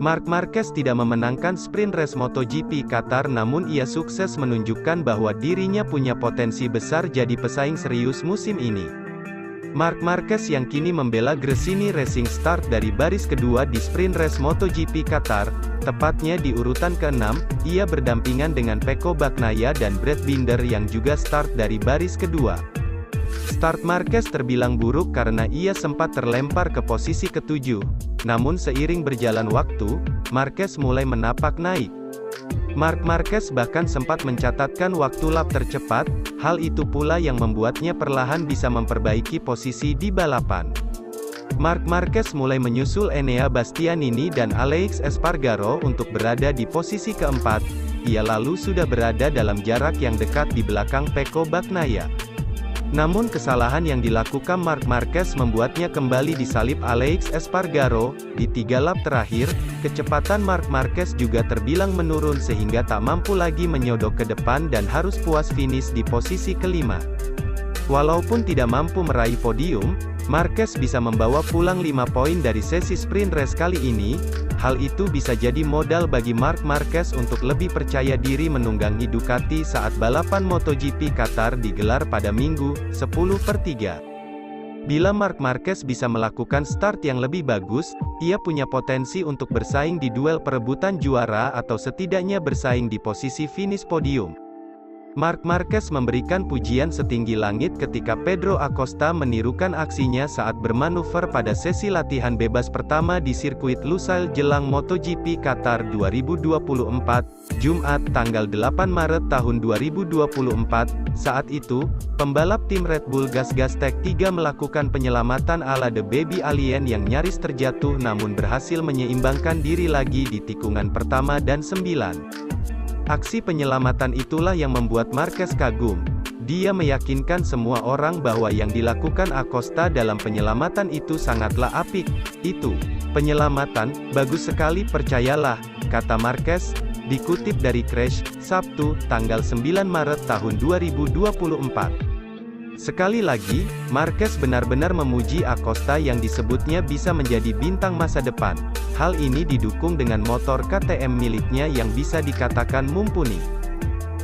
Marc Marquez tidak memenangkan sprint race MotoGP Qatar, namun ia sukses menunjukkan bahwa dirinya punya potensi besar jadi pesaing serius musim ini. Marc Marquez yang kini membela Gresini Racing start dari baris kedua di sprint race MotoGP Qatar, tepatnya di urutan ke-6, ia berdampingan dengan Pecco Bagnaia dan Brad Binder yang juga start dari baris kedua. Start Marquez terbilang buruk karena ia sempat terlempar ke posisi ke-7, namun seiring berjalan waktu, Marquez mulai menapak naik. Marc Marquez bahkan sempat mencatatkan waktu lap tercepat, hal itu pula yang membuatnya perlahan bisa memperbaiki posisi di balapan. Marc Marquez mulai menyusul Enea Bastianini dan Aleix Espargaro untuk berada di posisi keempat, ia lalu sudah berada dalam jarak yang dekat di belakang Pecco Bagnaia. Namun kesalahan yang dilakukan Marc Marquez membuatnya kembali disalip Aleix Espargaro. Di 3 lap terakhir, kecepatan Marc Marquez juga terbilang menurun sehingga tak mampu lagi menyodok ke depan dan harus puas finish di posisi kelima. Walaupun tidak mampu meraih podium, Marquez bisa membawa pulang 5 poin dari sesi sprint race kali ini. Hal itu bisa jadi modal bagi Marc Marquez untuk lebih percaya diri menunggangi Ducati saat balapan MotoGP Qatar digelar pada Minggu, 10/3. Bila Marc Marquez bisa melakukan start yang lebih bagus, ia punya potensi untuk bersaing di duel perebutan juara atau setidaknya bersaing di posisi finish podium. Marc Marquez memberikan pujian setinggi langit ketika Pedro Acosta menirukan aksinya saat bermanuver pada sesi latihan bebas pertama di sirkuit Lusail jelang MotoGP Qatar 2024, Jumat, tanggal 8 Maret tahun 2024. Saat itu, pembalap tim Red Bull Gas Gas Tech 3 melakukan penyelamatan ala The Baby Alien yang nyaris terjatuh namun berhasil menyeimbangkan diri lagi di tikungan pertama dan 9. Aksi penyelamatan itulah yang membuat Marquez kagum. Dia meyakinkan semua orang bahwa yang dilakukan Acosta dalam penyelamatan itu sangatlah apik. Itu, penyelamatan, bagus sekali percayalah, kata Marquez, dikutip dari Crash, Sabtu, tanggal 9 Maret tahun 2024. Sekali lagi, Marquez benar-benar memuji Acosta yang disebutnya bisa menjadi bintang masa depan. Hal ini didukung dengan motor KTM miliknya yang bisa dikatakan mumpuni.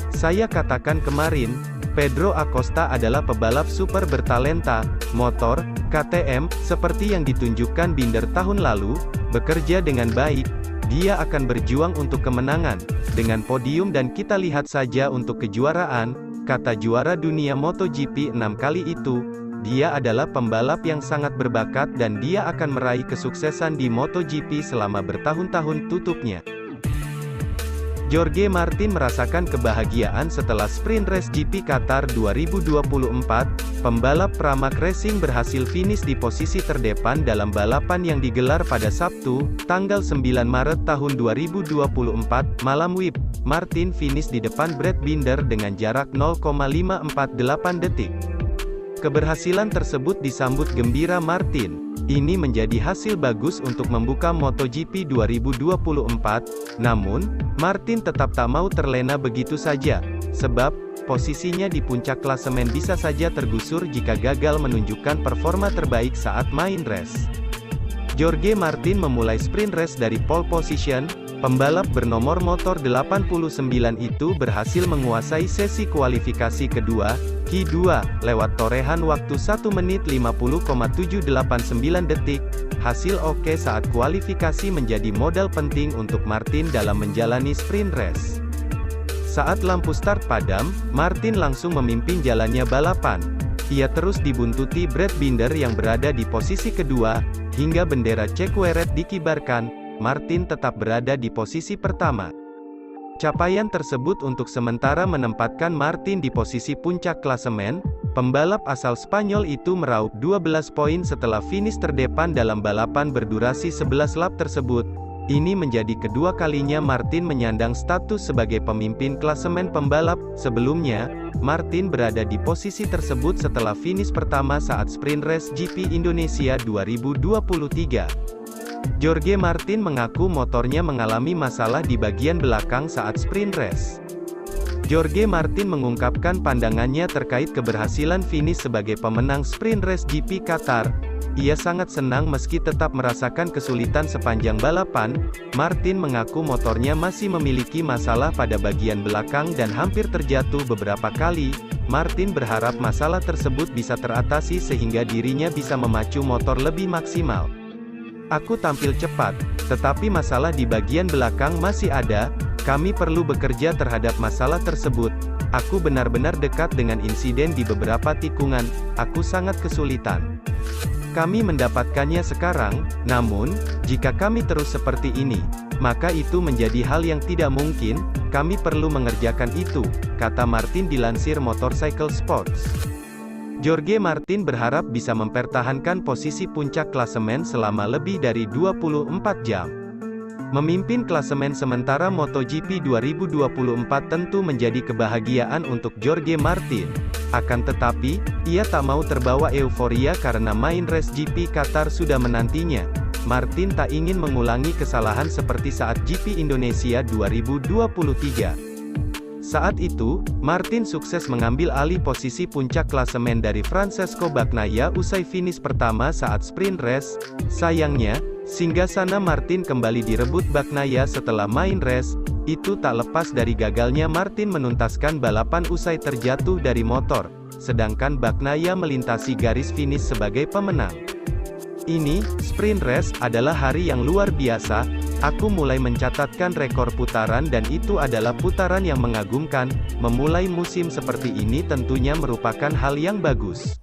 Saya katakan kemarin, Pedro Acosta adalah pebalap super bertalenta. Motor KTM, seperti yang ditunjukkan Binder tahun lalu, bekerja dengan baik. Dia akan berjuang untuk kemenangan, dengan podium dan kita lihat saja untuk kejuaraan, kata juara dunia MotoGP 6 kali itu. Dia adalah pembalap yang sangat berbakat dan dia akan meraih kesuksesan di MotoGP selama bertahun-tahun, tutupnya. Jorge Martin merasakan kebahagiaan setelah sprint race GP Qatar 2024. Pembalap Pramac Racing berhasil finish di posisi terdepan dalam balapan yang digelar pada Sabtu, tanggal 9 Maret tahun 2024, malam WIB. Martin finish di depan Brad Binder dengan jarak 0,548 detik. Keberhasilan tersebut disambut gembira Martin. Ini menjadi hasil bagus untuk membuka MotoGP 2024, namun, Martin tetap tak mau terlena begitu saja, sebab, posisinya di puncak klasemen bisa saja tergusur jika gagal menunjukkan performa terbaik saat main race. Jorge Martin memulai sprint race dari pole position. Pembalap bernomor motor 89 itu berhasil menguasai sesi kualifikasi kedua, Q2, lewat torehan waktu 1 menit 50,789 detik. Hasil oke saat kualifikasi menjadi modal penting untuk Martin dalam menjalani sprint race. Saat lampu start padam, Martin langsung memimpin jalannya balapan. Ia terus dibuntuti Brad Binder yang berada di posisi kedua, hingga bendera Cekueret dikibarkan. Martin tetap berada di posisi pertama. Capaian tersebut untuk sementara menempatkan Martin di posisi puncak klasemen. Pembalap asal Spanyol itu meraup 12 poin setelah finish terdepan dalam balapan berdurasi 11 lap tersebut. Ini menjadi kedua kalinya Martin menyandang status sebagai pemimpin klasemen pembalap. Sebelumnya, Martin berada di posisi tersebut setelah finish pertama saat sprint race GP Indonesia 2023. Jorge Martin mengaku motornya mengalami masalah di bagian belakang saat sprint race. Jorge Martin mengungkapkan pandangannya terkait keberhasilan finish sebagai pemenang sprint race GP Qatar. Ia sangat senang meski tetap merasakan kesulitan sepanjang balapan. Martin mengaku motornya masih memiliki masalah pada bagian belakang dan hampir terjatuh beberapa kali. Martin berharap masalah tersebut bisa teratasi sehingga dirinya bisa memacu motor lebih maksimal. Aku tampil cepat, tetapi masalah di bagian belakang masih ada. Kami perlu bekerja terhadap masalah tersebut. Aku benar-benar dekat dengan insiden di beberapa tikungan. Aku sangat kesulitan. Kami mendapatkannya sekarang, namun, jika kami terus seperti ini, maka itu menjadi hal yang tidak mungkin. Kami perlu mengerjakan itu, kata Martin dilansir Motorcycle Sports. Jorge Martin berharap bisa mempertahankan posisi puncak klasemen selama lebih dari 24 jam. Memimpin klasemen sementara MotoGP 2024 tentu menjadi kebahagiaan untuk Jorge Martin. Akan tetapi, ia tak mau terbawa euforia karena main race GP Qatar sudah menantinya. Martin tak ingin mengulangi kesalahan seperti saat GP Indonesia 2023. Saat itu, Martin sukses mengambil alih posisi puncak klasemen dari Francesco Bagnaia usai finish pertama saat sprint race. Sayangnya, singgasana Martin kembali direbut Bagnaia setelah main race. Itu tak lepas dari gagalnya Martin menuntaskan balapan usai terjatuh dari motor, sedangkan Bagnaia melintasi garis finish sebagai pemenang. Ini, sprint race, adalah hari yang luar biasa. Aku mulai mencatatkan rekor putaran dan itu adalah putaran yang mengagumkan. Memulai musim seperti ini tentunya merupakan hal yang bagus.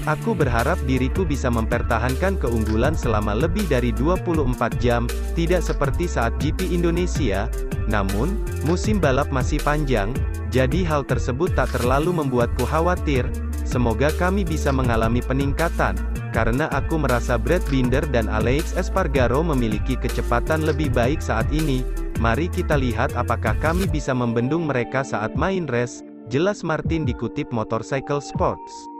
Aku berharap diriku bisa mempertahankan keunggulan selama lebih dari 24 jam, tidak seperti saat GP Indonesia. Namun, musim balap masih panjang, jadi hal tersebut tak terlalu membuatku khawatir. Semoga kami bisa mengalami peningkatan, karena aku merasa Brad Binder dan Alex Espargaro memiliki kecepatan lebih baik saat ini. Mari kita lihat apakah kami bisa membendung mereka saat main race, jelas Martin dikutip Motorcycle Sports.